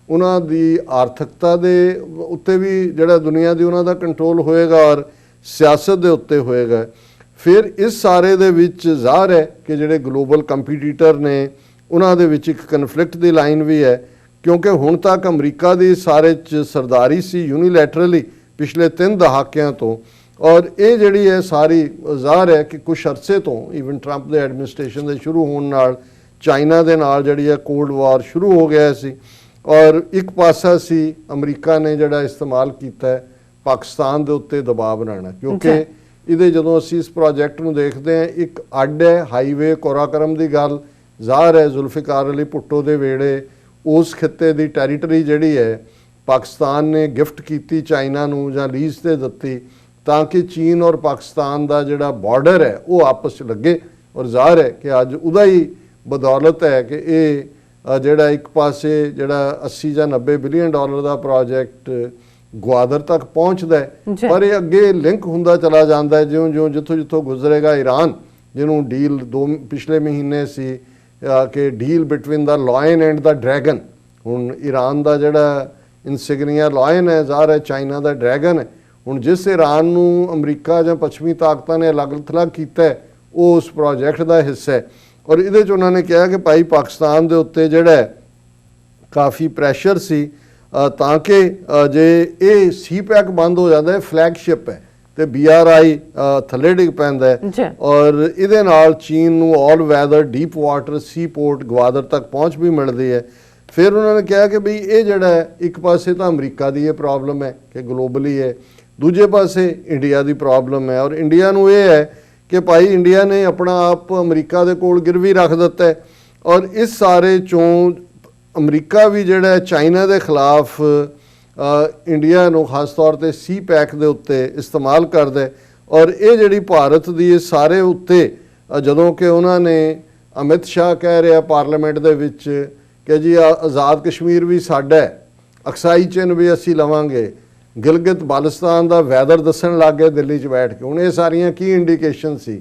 ਉਹਨਾਂ ਦੀ ਆਰਥਿਕਤਾ ਦੇ ਉੱਤੇ ਵੀ ਜਿਹੜਾ ਦੁਨੀਆ ਦੀ ਉਹਨਾਂ ਦਾ ਕੰਟਰੋਲ ਹੋਏਗਾ ਔਰ ਸਿਆਸਤ ਦੇ ਉੱਤੇ ਹੋਏਗਾ। ਫਿਰ ਇਸ ਸਾਰੇ ਦੇ ਵਿੱਚ ਜ਼ਾਹਰ ਹੈ ਕਿ ਜਿਹੜੇ ਗਲੋਬਲ ਕੰਪੀਟੀਟਰ ਨੇ ਉਹਨਾਂ ਦੇ ਵਿੱਚ ਇੱਕ ਕਨਫਲਿਕਟ ਦੀ ਲਾਈਨ ਵੀ ਹੈ, ਕਿਉਂਕਿ ਹੁਣ ਤੱਕ ਅਮਰੀਕਾ ਦੀ ਸਾਰੇ 'ਚ ਸਰਦਾਰੀ ਸੀ ਯੂਨੀਲੈਟਰਲੀ ਪਿਛਲੇ 3 ਦਹਾਕਿਆਂ ਤੋਂ। ਔਰ ਇਹ ਜਿਹੜੀ ਹੈ ਸਾਰੀ ਜ਼ਾਹਰ ਹੈ ਕਿ ਕੁਛ ਅਰਸੇ ਤੋਂ ਈਵਨ ਟਰੰਪ ਦੇ ਐਡਮਿਨਿਸਟ੍ਰੇਸ਼ਨ ਦੇ ਸ਼ੁਰੂ ਹੋਣ ਨਾਲ ਚਾਈਨਾ ਦੇ ਨਾਲ ਜਿਹੜੀ ਹੈ ਕੋਲਡ ਵਾਰ ਸ਼ੁਰੂ ਹੋ ਗਿਆ ਸੀ। ਔਰ ਇੱਕ ਪਾਸਾ ਸੀ ਅਮਰੀਕਾ ਨੇ ਜਿਹੜਾ ਇਸਤੇਮਾਲ ਕੀਤਾ ਹੈ ਪਾਕਿਸਤਾਨ ਦੇ ਉੱਤੇ ਦਬਾਅ ਬਣਾਉਣਾ, ਕਿਉਂਕਿ ਇਹਦੇ ਜਦੋਂ ਅਸੀਂ ਇਸ ਪ੍ਰੋਜੈਕਟ ਨੂੰ ਦੇਖਦੇ ਹਾਂ ਇੱਕ ਅੱਡ ਹੈ ਹਾਈਵੇ ਕੋਰਾਕਰਮ ਦੀ ਗੱਲ। ਜ਼ਾਹਰ ਹੈ ਜ਼ੁਲਫਿਕਾਰ ਅਲੀ ਭੁੱਟੋ ਦੇ ਵੇੜੇ ਉਸ ਖਿੱਤੇ ਦੀ ਟੈਰੀਟਰੀ ਜਿਹੜੀ ਹੈ ਪਾਕਿਸਤਾਨ ਨੇ ਗਿਫਟ ਕੀਤੀ ਚਾਈਨਾ ਨੂੰ ਜਾਂ ਲੀਜ਼ ਤੇ ਦਿੱਤੀ ਤਾਂ ਕਿ ਚੀਨ ਔਰ ਪਾਕਿਸਤਾਨ ਦਾ ਜਿਹੜਾ ਬਾਰਡਰ ਹੈ ਉਹ ਆਪਸ 'ਚ ਲੱਗੇ। ਔਰ ਜ਼ਾਹਰ ਹੈ ਕਿ ਅੱਜ ਉਹਦਾ ਹੀ ਬਦੌਲਤ ਹੈ ਕਿ ਇਹ ਜਿਹੜਾ ਇੱਕ ਪਾਸੇ ਜਿਹੜਾ 80 ਜਾਂ 90 ਬਿਲੀਅਨ ਡਾਲਰ ਦਾ ਪ੍ਰੋਜੈਕਟ ਗਵਾਦਰ ਤੱਕ ਪਹੁੰਚਦਾ ਹੈ, ਪਰ ਇਹ ਅੱਗੇ ਲਿੰਕ ਹੁੰਦਾ ਚਲਾ ਜਾਂਦਾ ਹੈ ਜਿਉਂ ਜਿੱਥੋਂ ਗੁਜ਼ਰੇਗਾ। ਈਰਾਨ ਜਿਹਨੂੰ ਡੀਲ ਪਿਛਲੇ ਮਹੀਨੇ ਸੀ ਕਿ deal between the line and the dragon, ਹੁਣ ਈਰਾਨ ਦਾ ਜਿਹੜਾ ਇਨਸਿਗਨੀਆ ਲਾਇਨ ਹੈ, ਜ਼ਾਹਰ ਹੈ ਚਾਈਨਾ ਦਾ ਡਰੈਗਨ ਹੈ। ਹੁਣ ਜਿਸ ਈਰਾਨ ਨੂੰ ਅਮਰੀਕਾ ਜਾਂ ਪੱਛਮੀ ਤਾਕਤਾਂ ਨੇ ਅਲੱਗ-ਥਲੱਗ ਕੀਤਾ ਉਹ ਉਸ ਪ੍ਰੋਜੈਕਟ ਦਾ ਹਿੱਸਾ ਹੈ। ਔਰ ਇਹਦੇ 'ਚ ਉਹਨਾਂ ਨੇ ਕਿਹਾ ਕਿ ਭਾਈ ਪਾਕਿਸਤਾਨ ਦੇ ਉੱਤੇ ਜਿਹੜਾ ਕਾਫੀ ਪ੍ਰੈਸ਼ਰ ਸੀ ਤਾਂ ਕਿ ਜੇ ਇਹ CPEC ਬੰਦ ਹੋ ਜਾਂਦਾ ਹੈ, ਫਲੈਗਸ਼ਿਪ ਹੈ ਤੇ BRI ਥੱਲੇ ਡਿੱਗ ਪੈਂਦਾ ਹੈ ਔਰ ਇਹਦੇ ਨਾਲ ਚੀਨ ਨੂੰ ਆਲ ਵੈਦਰ ਡੀਪ ਵਾਟਰ ਸੀ ਪੋਰਟ ਗਵਾਦਰ ਤੱਕ ਪਹੁੰਚ ਵੀ ਮਿਲਦੀ ਹੈ। ਫਿਰ ਉਹਨਾਂ ਨੇ ਕਿਹਾ ਕਿ ਬਈ ਇਹ ਜਿਹੜਾ ਇੱਕ ਪਾਸੇ ਤਾਂ ਅਮਰੀਕਾ ਦੀ ਇਹ ਪ੍ਰੋਬਲਮ ਹੈ ਕਿ ਗਲੋਬਲੀ ਹੈ, ਦੂਜੇ ਪਾਸੇ ਇੰਡੀਆ ਦੀ ਪ੍ਰੋਬਲਮ ਹੈ। ਔਰ ਇੰਡੀਆ ਨੂੰ ਇਹ ਹੈ ਕਿ ਭਾਈ ਇੰਡੀਆ ਨੇ ਆਪਣਾ ਆਪ ਅਮਰੀਕਾ ਦੇ ਕੋਲ ਗਿਰਵੀ ਰੱਖ ਦਿੱਤਾ ਹੈ ਔਰ ਇਸ ਸਾਰੇ ਚੋਂ ਅਮਰੀਕਾ ਵੀ ਜਿਹੜਾ ਚਾਈਨਾ ਦੇ ਖਿਲਾਫ ਇੰਡੀਆ ਨੂੰ ਖਾਸ ਤੌਰ ਤੇ CPEC ਦੇ ਉੱਤੇ ਇਸਤੇਮਾਲ ਕਰਦਾ ਹੈ। ਔਰ ਇਹ ਜਿਹੜੀ ਭਾਰਤ ਦੀ ਇਹ ਸਾਰੇ ਉੱਤੇ ਜਦੋਂ ਕਿ ਉਹਨਾਂ ਨੇ ਅਮਿਤ ਸ਼ਾਹ ਕਹਿ ਰਿਹਾ ਪਾਰਲੀਮੈਂਟ ਦੇ ਵਿੱਚ ਕਿ ਜੀ ਆਜ਼ਾਦ ਕਸ਼ਮੀਰ ਵੀ ਸਾਡਾ ਹੈ, ਅਕਸਾਈ ਚਿੰਨ੍ਹ ਵੀ ਅਸੀਂ ਲਵਾਂਗੇ, ਗਿਲਗਿਤ ਬਾਲਸਤਾਨ ਦਾ ਵੈਦਰ ਦੱਸਣ ਲੱਗ ਗਏ ਦਿੱਲੀ 'ਚ ਬੈਠ ਕੇ। ਹੁਣ ਇਹ ਸਾਰੀਆਂ ਕੀ ਇੰਡੀਕੇਸ਼ਨ ਸੀ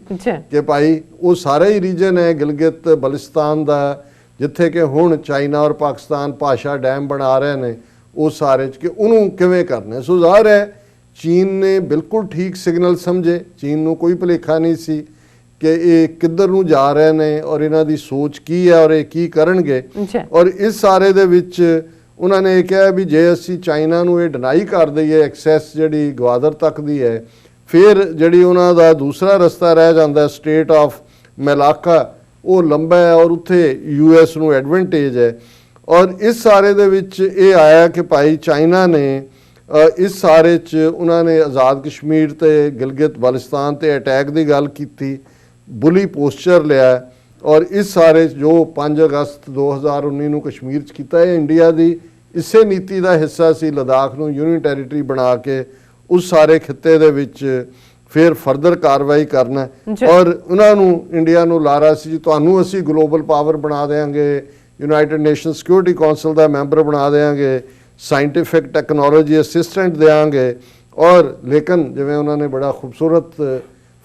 ਕਿ ਭਾਈ ਉਹ ਸਾਰਾ ਹੀ ਰੀਜਨ ਹੈ ਗਿਲਗਿਤ ਬਲਿਸਤਾਨ ਦਾ, ਜਿੱਥੇ ਕਿ ਹੁਣ ਚਾਈਨਾ ਔਰ ਪਾਕਿਸਤਾਨ ਭਾਸ਼ਾ ਡੈਮ ਬਣਾ ਰਹੇ ਨੇ ਉਹ ਸਾਰੇ 'ਚ, ਕਿ ਉਹਨੂੰ ਕਿਵੇਂ ਕਰਨਾ। ਸੋ ਜ਼ਾਹਰ ਹੈ ਚੀਨ ਨੇ ਬਿਲਕੁਲ ਠੀਕ ਸਿਗਨਲ ਸਮਝੇ, ਚੀਨ ਨੂੰ ਕੋਈ ਭੁਲੇਖਾ ਨਹੀਂ ਸੀ ਕਿ ਇਹ ਕਿੱਧਰ ਨੂੰ ਜਾ ਰਹੇ ਨੇ ਔਰ ਇਹਨਾਂ ਦੀ ਸੋਚ ਕੀ ਹੈ ਔਰ ਇਹ ਕੀ ਕਰਨਗੇ। ਔਰ ਇਸ ਸਾਰੇ ਦੇ ਵਿੱਚ ਉਹਨਾਂ ਨੇ ਇਹ ਕਿਹਾ ਵੀ ਜੇ ਅਸੀਂ ਚਾਈਨਾ ਨੂੰ ਇਹ ਡਿਨਾਈ ਕਰ ਦਈਏ ਐਕਸੈਸ ਜਿਹੜੀ ਗਵਾਦਰ ਤੱਕ ਦੀ ਹੈ, ਫਿਰ ਜਿਹੜੀ ਉਹਨਾਂ ਦਾ ਦੂਸਰਾ ਰਸਤਾ ਰਹਿ ਜਾਂਦਾ ਸਟੇਟ ਆਫ ਮੈਲਾਕਾ, ਉਹ ਲੰਬਾ ਹੈ ਔਰ ਉੱਥੇ US ਨੂੰ ਐਡਵਾਂਟੇਜ ਹੈ। ਔਰ ਇਸ ਸਾਰੇ ਦੇ ਵਿੱਚ ਇਹ ਆਇਆ ਕਿ ਭਾਈ ਚਾਈਨਾ ਨੇ ਇਸ ਸਾਰੇ 'ਚ ਉਹਨਾਂ ਨੇ ਆਜ਼ਾਦ ਕਸ਼ਮੀਰ ਤੇ ਗਿਲਗਿਤ ਬਾਲਸਤਾਨ ਤੇ ਅਟੈਕ ਦੀ ਗੱਲ ਕੀਤੀ, ਬੁਲੀ ਪੋਸਚਰ ਲਿਆ। ਔਰ ਇਸ ਸਾਰੇ ਜੋ 5 ਅਗਸਤ 2019 ਨੂੰ ਕਸ਼ਮੀਰ 'ਚ ਕੀਤਾ, ਇਹ ਇੰਡੀਆ ਦੀ ਇਸੇ ਨੀਤੀ ਦਾ ਹਿੱਸਾ ਸੀ, ਲਦਾਖ ਨੂੰ ਯੂਨੀਅਨ ਟੈਰੀਟਰੀ ਬਣਾ ਕੇ ਉਸ ਸਾਰੇ ਖਿੱਤੇ ਦੇ ਵਿੱਚ ਫਿਰ ਫਰਦਰ ਕਾਰਵਾਈ ਕਰਨਾ। ਔਰ ਉਹਨਾਂ ਨੂੰ ਇੰਡੀਆ ਨੂੰ ਲਾਰਾ ਸੀ ਜੀ ਤੁਹਾਨੂੰ ਅਸੀਂ ਗਲੋਬਲ ਪਾਵਰ ਬਣਾ ਦੇਵਾਂਗੇ, ਯੂਨਾਈਟਿਡ ਨੇਸ਼ਨ ਸਿਕਿਉਰਿਟੀ ਕੌਂਸਲ ਦਾ ਮੈਂਬਰ ਬਣਾ ਦੇਵਾਂਗੇ, ਸਾਇੰਟੀਫਿਕ ਟੈਕਨੋਲੋਜੀ ਅਸਿਸਟੈਂਟ ਦੇਵਾਂਗੇ। ਔਰ ਲੇਕਿਨ ਜਿਵੇਂ ਉਹਨਾਂ ਨੇ ਬੜਾ ਖੂਬਸੂਰਤ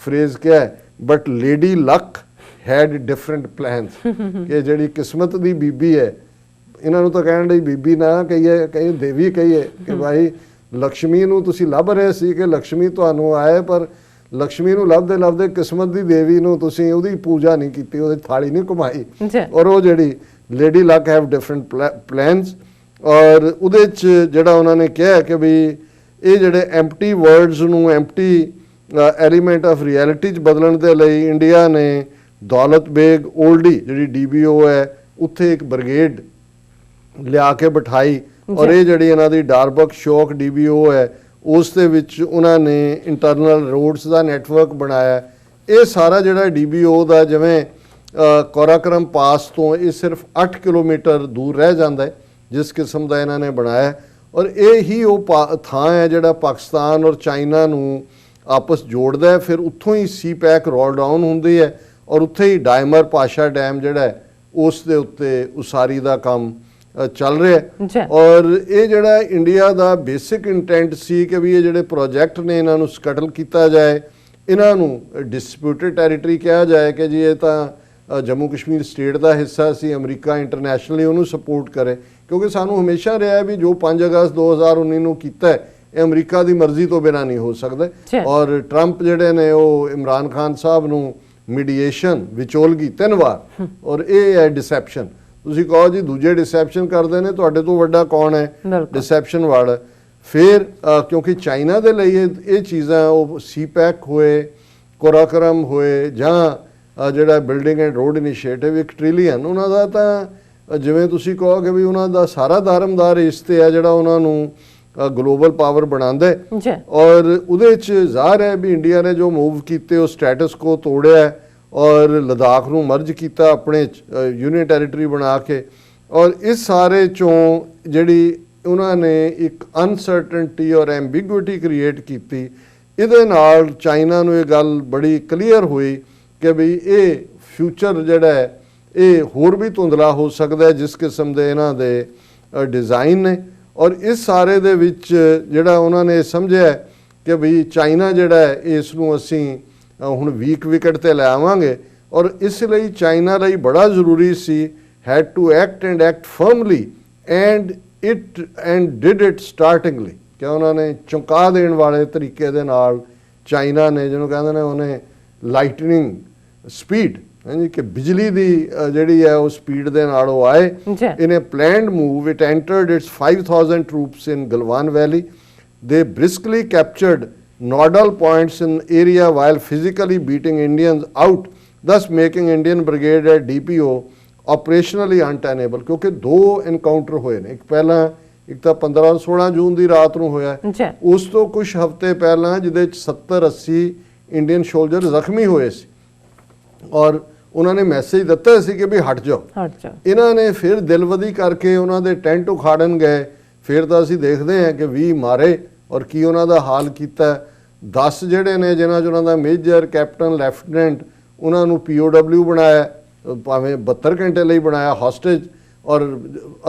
ਫਰੇਜ਼ ਕਿਹਾ, but lady luck head different plans, ਕਿ ਜਿਹੜੀ ਕਿਸਮਤ ਦੀ ਬੀਬੀ ਹੈ, ਇਹਨਾਂ ਨੂੰ ਤਾਂ ਕਹਿਣ ਲਈ ਬੀਬੀ ਨਾ ਕਹੀਏ, ਕਹੀ ਦੇਵੀ ਕਹੀਏ, ਕਿ ਭਾਈ ਲਕਸ਼ਮੀ ਨੂੰ ਤੁਸੀਂ ਲੱਭ ਰਹੇ ਸੀ ਕਿ ਲਕਸ਼ਮੀ ਤੁਹਾਨੂੰ ਆਏ, ਪਰ ਲਕਸ਼ਮੀ ਨੂੰ ਲੱਭਦੇ ਕਿਸਮਤ ਦੀ ਦੇਵੀ ਨੂੰ ਤੁਸੀਂ ਉਹਦੀ ਪੂਜਾ ਨਹੀਂ ਕੀਤੀ, ਉਹਦੀ ਥਾਲੀ ਨਹੀਂ ਘੁਮਾਈ। ਔਰ ਉਹ ਜਿਹੜੀ lady luck have different plans. ਔਰ ਉਹਦੇ 'ਚ ਜਿਹੜਾ ਉਹਨਾਂ ਨੇ ਕਿਹਾ ਕਿ ਵੀ ਇਹ ਜਿਹੜੇ ਐਮਪਟੀ ਵਰਡਸ ਨੂੰ ਐਮਪਟੀ ਐਲੀਮੈਂਟ ਆਫ ਰਿਐਲਿਟੀ 'ਚ ਬਦਲਣ ਦੇ ਲਈ ਇੰਡੀਆ ਨੇ ਦੌਲਤ ਬੇਗ ਓਲਡੀ ਜਿਹੜੀ DBO ਹੈ ਉੱਥੇ ਇੱਕ ਬ੍ਰਿਗੇਡ ਲਿਆ ਕੇ ਬਿਠਾਈ। ਔਰ ਇਹ ਜਿਹੜੀ ਇਹਨਾਂ ਦੀ ਡਾਰਬਕ ਸ਼ੌਕ DBO ਹੈ ਉਸ ਦੇ ਵਿੱਚ ਉਹਨਾਂ ਨੇ ਇੰਟਰਨਲ ਰੋਡਸ ਦਾ ਨੈਟਵਰਕ ਬਣਾਇਆ। ਇਹ ਸਾਰਾ ਜਿਹੜਾ DBO ਦਾ ਜਿਵੇਂ ਕੋਰਾਕਰਮ ਪਾਸ ਤੋਂ ਇਹ ਸਿਰਫ 8 ਕਿਲੋਮੀਟਰ ਦੂਰ ਰਹਿ ਜਾਂਦਾ ਹੈ ਜਿਸ ਕਿਸਮ ਦਾ ਇਹਨਾਂ ਨੇ ਬਣਾਇਆ। ਔਰ ਇਹ ਹੀ ਉਹ ਥਾਂ ਹੈ ਜਿਹੜਾ ਪਾਕਿਸਤਾਨ ਔਰ ਚਾਈਨਾ ਨੂੰ ਆਪਸ ਜੋੜਦਾ ਹੈ। ਫਿਰ ਉੱਥੋਂ ਹੀ CPEC ਰੋਲ ਡਾਊਨ ਹੁੰਦੀ ਹੈ ਔਰ ਉੱਥੇ ਹੀ ਡਾਇਮਰ ਪਾਸ਼ਾ ਡੈਮ ਜਿਹੜਾ ਹੈ ਉਸ ਦੇ ਉੱਤੇ ਉਸਾਰੀ ਦਾ ਕੰਮ ਚੱਲ ਰਿਹਾ। ਔਰ ਇਹ ਜਿਹੜਾ ਇੰਡੀਆ ਦਾ ਬੇਸਿਕ ਇੰਟੈਂਟ ਸੀ ਕਿ ਵੀ ਇਹ ਜਿਹੜੇ ਪ੍ਰੋਜੈਕਟ ਨੇ ਇਹਨਾਂ ਨੂੰ ਸਕਟਲ ਕੀਤਾ ਜਾਏ, ਇਹਨਾਂ ਨੂੰ ਡਿਸਪਿਊਟਡ ਟੈਰੀਟਰੀ ਕਿਹਾ ਜਾਏ ਕਿ ਜੀ ਇਹ ਤਾਂ ਜੰਮੂ ਕਸ਼ਮੀਰ ਸਟੇਟ ਦਾ ਹਿੱਸਾ ਸੀ, ਅਮਰੀਕਾ ਇੰਟਰਨੈਸ਼ਨਲੀ ਉਹਨੂੰ ਸਪੋਰਟ ਕਰੇ, ਕਿਉਂਕਿ ਸਾਨੂੰ ਹਮੇਸ਼ਾ ਰਿਹਾ ਵੀ ਜੋ 5 ਅਗਸਤ 2019 ਨੂੰ ਕੀਤਾ ਇਹ ਅਮਰੀਕਾ ਦੀ ਮਰਜ਼ੀ ਤੋਂ ਬਿਨਾਂ ਨਹੀਂ ਹੋ ਸਕਦਾ। ਔਰ ਟਰੰਪ ਜਿਹੜੇ ਨੇ ਉਹ ਇਮਰਾਨ ਖਾਨ ਸਾਹਿਬ ਨੂੰ ਮੀਡੀਏਸ਼ਨ ਵਿਚੋਲਗੀ 3 ਵਾਰ, ਔਰ ਇਹ ਹੈ ਡਿਸੈਪਸ਼ਨ। ਤੁਸੀਂ ਕਹੋ ਜੀ ਦੂਜੇ ਡਿਸੈਪਸ਼ਨ ਕਰਦੇ ਨੇ, ਤੁਹਾਡੇ ਤੋਂ ਵੱਡਾ ਕੌਣ ਹੈ ਡਿਸੈਪਸ਼ਨ ਵਾਲਾ। ਫਿਰ ਕਿਉਂਕਿ ਚਾਈਨਾ ਦੇ ਲਈ ਇਹ ਚੀਜ਼ਾਂ ਉਹ CPEC ਹੋਏ, ਕੋਰਾਕਰਮ ਹੋਏ ਜਾਂ ਜਿਹੜਾ building and road initiative 1 trillion, ਉਹਨਾਂ ਦਾ ਤਾਂ ਜਿਵੇਂ ਤੁਸੀਂ ਕਹੋਗੇ ਵੀ ਉਹਨਾਂ ਦਾ ਸਾਰਾ ਧਰਮਦਾਰ ਇਸ ਤੇ ਹੈ ਜਿਹੜਾ ਉਹਨਾਂ ਨੂੰ ਗਲੋਬਲ ਪਾਵਰ ਬਣਾਉਂਦਾ। ਔਰ ਉਹਦੇ 'ਚ ਜ਼ਾਹਰ ਹੈ ਵੀ ਇੰਡੀਆ ਨੇ ਜੋ ਮੂਵ ਕੀਤੇ ਉਹ ਸਟੇਟਸ ਕੋ ਤੋੜਿਆ ਔਰ ਲਦਾਖ ਨੂੰ ਮਰਜ ਕੀਤਾ ਆਪਣੇ ਯੂਨੀਅਨ ਟੈਰੀਟਰੀ ਬਣਾ ਕੇ। ਔਰ ਇਸ ਸਾਰੇ ਚੋਂ ਜਿਹੜੀ ਉਹਨਾਂ ਨੇ ਇੱਕ ਅਨਸਰਟਨਟੀ ਔਰ ਐਂਬੀਗੁਇਟੀ ਕ੍ਰੀਏਟ ਕੀਤੀ। ਇਹਦੇ ਨਾਲ ਚਾਈਨਾ ਨੂੰ ਇਹ ਗੱਲ ਬੜੀ ਕਲੀਅਰ ਹੋਈ ਕਿ ਵੀ ਇਹ ਫਿਊਚਰ ਜਿਹੜਾ ਹੈ ਇਹ ਹੋਰ ਵੀ ਧੁੰਦਲਾ ਹੋ ਸਕਦਾ ਹੈ ਜਿਸ ਕਿਸਮ ਦੇ ਇਹਨਾਂ ਦੇ ਡਿਜ਼ਾਈਨ ਨੇ। ਔਰ ਇਸ ਸਾਰੇ ਦੇ ਵਿੱਚ ਜਿਹੜਾ ਉਹਨਾਂ ਨੇ ਸਮਝਿਆ ਕਿ ਵੀ ਚਾਈਨਾ ਜਿਹੜਾ ਹੈ ਇਸ ਨੂੰ ਅਸੀਂ ਹੁਣ ਵੀਕ ਵਿਕਟ ਤੇ ਲੈ ਆਵਾਂਗੇ ਔਰ ਇਸ ਲਈ ਚਾਈਨਾ ਲਈ ਬੜਾ ਜ਼ਰੂਰੀ ਸੀ had to act and act firmly and did it startlingly ਕਿ ਉਹਨਾਂ ਨੇ ਚੌਂਕਾ ਦੇਣ ਵਾਲੇ ਤਰੀਕੇ ਦੇ ਨਾਲ ਚਾਈਨਾ ਨੇ ਜਿਹਨੂੰ ਕਹਿੰਦੇ ਨੇ ਉਹਨੇ ਲਾਈਟਨਿੰਗ ਸਪੀਡ ਹਾਂਜੀ ਕਿ ਬਿਜਲੀ ਦੀ ਜਿਹੜੀ ਹੈ ਉਹ ਸਪੀਡ ਦੇ ਨਾਲ ਉਹ ਆਏ। In a planned move it entered its 5000 troops in Galwan Valley. They briskly captured nodal points in area while physically beating Indians out, thus making Indian brigade at DPO operationally untenable। ਕਿਉਂਕਿ ਦੋ ਇਨਕਾਊਂਟਰ ਹੋਏ ਨੇ, ਇੱਕ ਪਹਿਲਾਂ ਇੱਕ ਤਾਂ 15-16 ਜੂਨ ਦੀ ਰਾਤ ਨੂੰ ਹੋਇਆ, ਉਸ ਤੋਂ ਕੁਝ ਹਫ਼ਤੇ ਪਹਿਲਾਂ ਜਿਹਦੇ 'ਚ 70-80 ਇੰਡੀਅਨ ਸੋਲਜਰ ਜ਼ਖਮੀ ਹੋਏ ਸੀ ਔਰ ਉਹਨਾਂ ਨੇ ਮੈਸੇਜ ਦਿੱਤਾ ਸੀ ਕਿ ਵੀ ਹਟ ਜਾਓ। ਇਹਨਾਂ ਨੇ ਫਿਰ ਦਿਲਵਦੀ ਕਰਕੇ ਉਹਨਾਂ ਦੇ ਟੈਂਟ ਉਖਾੜਨ ਗਏ। ਫਿਰ ਤਾਂ ਅਸੀਂ ਦੇਖਦੇ ਹਾਂ ਕਿ 20 ਮਾਰੇ ਔਰ ਕੀ ਉਹਨਾਂ ਦਾ ਹਾਲ ਕੀਤਾ। 10 ਜਿਹੜੇ ਨੇ ਜਿਨ੍ਹਾਂ 'ਚ ਉਹਨਾਂ ਦਾ ਮੇਜਰ ਕੈਪਟਨ ਲੈਫਟੀਨੈਂਟ ਉਹਨਾਂ ਨੂੰ POW ਬਣਾਇਆ, ਭਾਵੇਂ 72 ਘੰਟੇ ਲਈ ਬਣਾਇਆ ਹੌਸਟੇਜ ਔਰ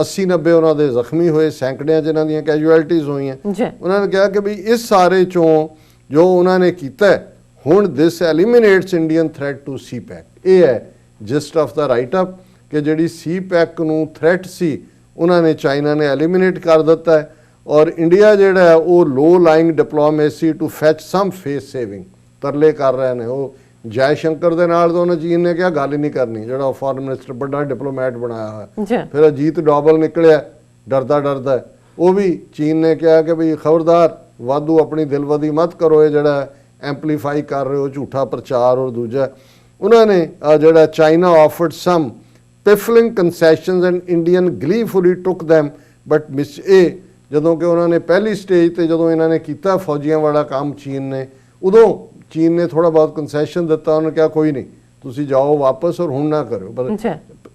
80-90 ਉਹਨਾਂ ਦੇ ਜ਼ਖਮੀ ਹੋਏ, ਸੈਂਕੜਿਆਂ ਜਿਨ੍ਹਾਂ ਦੀਆਂ ਕੈਜੂਅਲਟੀਜ਼ ਹੋਈਆਂ। ਉਹਨਾਂ ਨੇ ਕਿਹਾ ਕਿ ਵੀ ਇਸ ਸਾਰੇ 'ਚੋਂ ਜੋ ਉਹਨਾਂ ਨੇ ਕੀਤਾ ਹੁਣ ਦਿਸ ਐਲੀਮੀਨੇਟਸ ਇੰਡੀਅਨ ਥ੍ਰੈਟ ਟੂ CPEC। ਇਹ ਹੈ gist of the right up ਕਿ ਜਿਹੜੀ CPEC ਨੂੰ ਥ੍ਰੈਟ ਸੀ ਉਹਨਾਂ ਨੇ ਚਾਈਨਾ ਨੇ ਐਲੀਮੀਨੇਟ ਕਰ ਦਿੱਤਾ ਹੈ ਔਰ ਇੰਡੀਆ ਜਿਹੜਾ ਹੈ ਉਹ low lying diplomacy to fetch some face saving ਤਰਲੇ ਕਰ ਰਹੇ ਨੇ। ਉਹ ਜੈ ਸ਼ੰਕਰ ਦੇ ਨਾਲ ਤਾਂ ਉਹਨੇ ਚੀਨ ਨੇ ਕਿਹਾ ਗੱਲ ਹੀ ਨਹੀਂ ਕਰਨੀ, ਜਿਹੜਾ ਫੋਰਨ ਮਿਨਿਸਟਰ ਵੱਡਾ ਡਿਪਲੋਮੈਟ ਬਣਾਇਆ ਹੋਇਆ। ਫਿਰ ਅਜੀਤ ਡੋਵਲ ਨਿਕਲਿਆ ਡਰਦਾ, ਉਹ ਵੀ ਚੀਨ ਨੇ ਕਿਹਾ ਕਿ ਵੀ ਖਬਰਦਾਰ ਵਾਧੂ ਆਪਣੀ ਦਿਲਵਦੀ ਮਤ ਕਰੋ, ਇਹ ਜਿਹੜਾ ਐਂਪਲੀਫਾਈ ਕਰ ਰਹੇ ਹੋ ਝੂਠਾ ਪ੍ਰਚਾਰ। ਔਰ ਦੂਜਾ ਉਹਨਾਂ ਨੇ ਜਿਹੜਾ China offered some piffling concessions and Indian gleefully took them but miss ਇਹ ਜਦੋਂ ਕਿ ਉਹਨਾਂ ਨੇ ਪਹਿਲੀ ਸਟੇਜ ਤੇ ਜਦੋਂ ਇਹਨਾਂ ਨੇ ਕੀਤਾ ਫੌਜੀਆਂ ਵਾਲਾ ਕੰਮ ਚੀਨ ਨੇ, ਉਦੋਂ ਚੀਨ ਨੇ ਥੋੜਾ ਬਹੁਤ ਕੰਸੈਸ਼ਨ ਦਿੱਤਾ। ਉਹਨੇ ਕਿਹਾ ਕੋਈ ਨਹੀਂ ਤੁਸੀਂ ਜਾਓ ਵਾਪਸ ਔਰ ਹੁਣ ਨਾ ਕਰਿਓ। ਪਰ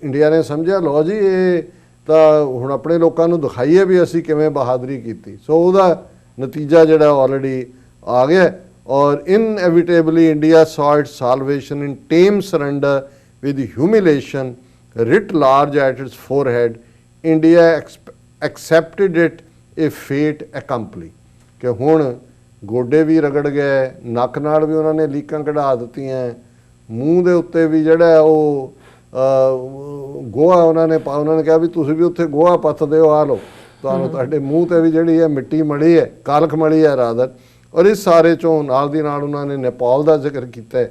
ਇੰਡੀਆ ਨੇ ਸਮਝਿਆ ਲਓ ਜੀ ਇਹ ਤਾਂ ਹੁਣ ਆਪਣੇ ਲੋਕਾਂ ਨੂੰ ਦਿਖਾਈਏ ਵੀ ਅਸੀਂ ਕਿਵੇਂ ਬਹਾਦਰੀ ਕੀਤੀ। ਸੋ ਉਹਦਾ ਨਤੀਜਾ ਜਿਹੜਾ ਆਲਰੇਡੀ ਆ ਗਿਆ ਔਰ inevitably India saw its salvation in tame surrender with humiliation writ large at its forehead. India accepted it a fate accompli ਕਿ ਹੁਣ ਗੋਡੇ ਵੀ ਰਗੜ ਗਏ, ਨੱਕ ਨਾਲ ਵੀ ਉਹਨਾਂ ਨੇ ਲੀਕਾਂ ਕਢਾ ਦਿੱਤੀਆਂ, ਮੂੰਹ ਦੇ ਉੱਤੇ ਵੀ ਜਿਹੜਾ ਉਹ ਗੋਹਾ ਉਹਨਾਂ ਨੇ ਕਿਹਾ ਵੀ ਤੁਸੀਂ ਵੀ ਉੱਥੇ ਗੋਹਾ ਪੱਥਦੇ ਹੋ, ਆ ਲਓ ਤੁਹਾਨੂੰ ਤੁਹਾਡੇ ਮੂੰਹ ਤੇ ਵੀ ਜਿਹੜੀ ਹੈ ਮਿੱਟੀ ਮੜੀ ਹੈ, ਕਾਲਖ ਮੜੀ ਹੈ ਰਾਦਰ। ਔਰ ਇਸ ਸਾਰੇ ਚੋਂ ਨਾਲ ਦੀ ਨਾਲ ਉਹਨਾਂ ਨੇ ਨੇਪਾਲ ਦਾ ਜ਼ਿਕਰ ਕੀਤਾ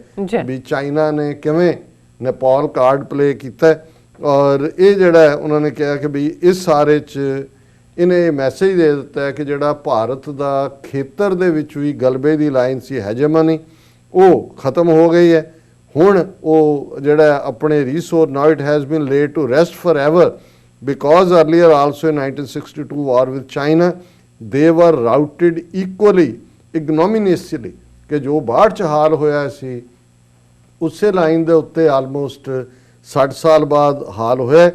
ਵੀ ਚਾਈਨਾ ਨੇ ਕਿਵੇਂ ਨੇਪਾਲ ਕਾਰਡ ਪਲੇ ਕੀਤਾ ਔਰ ਇਹ ਜਿਹੜਾ ਉਹਨਾਂ ਨੇ ਕਿਹਾ ਕਿ ਵੀ ਇਸ ਸਾਰੇ 'ਚ ਇਹਨੇ ਮੈਸੇਜ ਦੇ ਦਿੱਤਾ ਕਿ ਜਿਹੜਾ ਭਾਰਤ ਦਾ ਖੇਤਰ ਦੇ ਵਿੱਚ ਵੀ ਗਲਬੇ ਦੀ ਲਾਈਨ ਸੀ ਹੈਜਮਨੀ ਉਹ ਖਤਮ ਹੋ ਗਈ ਹੈ। ਹੁਣ ਉਹ ਜਿਹੜਾ ਆਪਣੇ resource now it has been laid to rest for ever because earlier also in 1962 war with China ਦੇ ਵਰ ਰਾਊਟਡ ਇਕੁਅਲੀ ਇਗਨੋਮੀਨੀਅਸਲੀ ਕਿ ਜੋ 62 'ਚ ਹਾਲ ਹੋਇਆ ਸੀ ਉਸੇ ਲਾਈਨ ਦੇ ਉੱਤੇ ਆਲਮੋਸਟ 60 ਸਾਲ ਬਾਅਦ ਹਾਲ ਹੋਇਆ।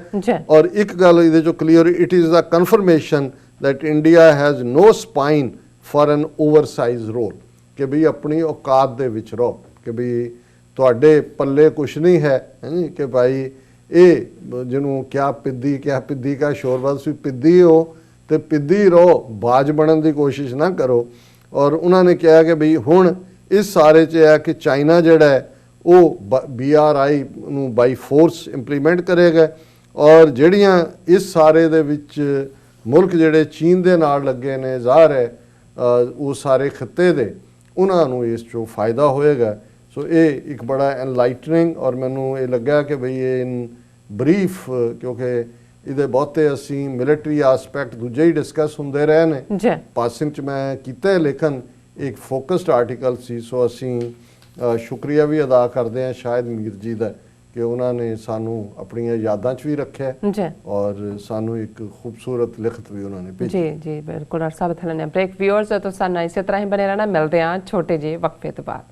ਔਰ ਇੱਕ ਗੱਲ ਇਹਦੇ ਚੋਂ clear, it is the confirmation that India has no spine for an oversized role ਕਿ ਵੀ ਆਪਣੀ ਔਕਾਤ ਦੇ ਵਿੱਚ ਰਹੋ ਕਿ ਵੀ ਤੁਹਾਡੇ ਪੱਲੇ ਕੁਛ ਨਹੀਂ ਹੈ ਕਿ ਭਾਈ ਇਹ ਜਿਹਨੂੰ ਕਿਆ ਪਿੱਦੀ ਕਾ ਸ਼ੋਰਬਾ ਤੁਸੀਂ ਪਿੱਦੀ ਹੋ ਤੇ ਪਿੱਦੀ ਰਹੋ, ਬਾਜ ਬਣਨ ਦੀ ਕੋਸ਼ਿਸ਼ ਨਾ ਕਰੋ। ਔਰ ਉਹਨਾਂ ਨੇ ਕਿਹਾ ਕਿ ਵੀ ਹੁਣ ਇਸ ਸਾਰੇ 'ਚ ਹੈ ਕਿ ਚਾਈਨਾ ਜਿਹੜਾ ਹੈ ਉਹ BRI ਨੂੰ ਬਾਈ ਫੋਰਸ ਇੰਪਲੀਮੈਂਟ ਕਰੇਗਾ ਔਰ ਜਿਹੜੀਆਂ ਇਸ ਸਾਰੇ ਦੇ ਵਿੱਚ ਮੁਲਕ ਜਿਹੜੇ ਚੀਨ ਦੇ ਨਾਲ ਲੱਗੇ ਨੇ ਜ਼ਾਹਰ ਹੈ ਉਹ ਸਾਰੇ ਖਿੱਤੇ ਦੇ ਉਹਨਾਂ ਨੂੰ ਇਸ 'ਚੋਂ ਫਾਇਦਾ ਹੋਏਗਾ। ਸੋ ਇਹ ਇੱਕ ਬੜਾ ਐਨਲਾਈਟਨਿੰਗ ਔਰ ਮੈਨੂੰ ਇਹ ਲੱਗਾ ਕਿ ਬਈ ਇਹ ਇਨ ਬਰੀਫ ਕਿਉਂਕਿ ਇਹਦੇ ਬਹੁਤੇ ਅਸੀਂ ਮਿਲਟਰੀ ਆਸਪੈਕਟ ਦੂਜੇ ਹੀ ਡਿਸਕਸ ਹੁੰਦੇ ਰਹੇ ਨੇ ਪਾਸਿੰਗ 'ਚ ਮੈਂ ਕੀਤਾ ਲੇਕਿਨ ਇੱਕ ਫੋਕਸਡ ਆਰਟੀਕਲ ਸੀ। ਸੋ ਅਸੀਂ ਸ਼ੁਕਰੀਆ ਵੀ ਅਦਾ ਕਰਦੇ ਹਾਂ ਸ਼ਾਇਦ ਮੀਰ ਜੀ ਦਾ ਕਿ ਉਹਨਾਂ ਨੇ ਸਾਨੂੰ ਆਪਣੀਆਂ ਯਾਦਾਂ 'ਚ ਵੀ ਰੱਖਿਆ ਔਰ ਸਾਨੂੰ ਇੱਕ ਖੂਬਸੂਰਤ ਲਿਖਤ ਵੀ ਉਹਨਾਂ ਨੇ ਭੇਜੀ। ਜੀ ਬਿਲਕੁਲ। ਡਾਕਟਰ ਸਾਹਿਬ ਥੱਲੇ ਨੇ ਬ੍ਰੇਕ ਵਿਊਅਰਸ ਤੋਂ ਸਾਨੂੰ ਇਸੇ ਤਰ੍ਹਾਂ ਹੀ ਬਣੇ ਰਹਿਣਾ, ਮਿਲਦੇ ਹਾਂ ਛੋਟੇ ਜਿਹੇ ਵਕਫੇ ਤੋਂ ਬਾਅਦ।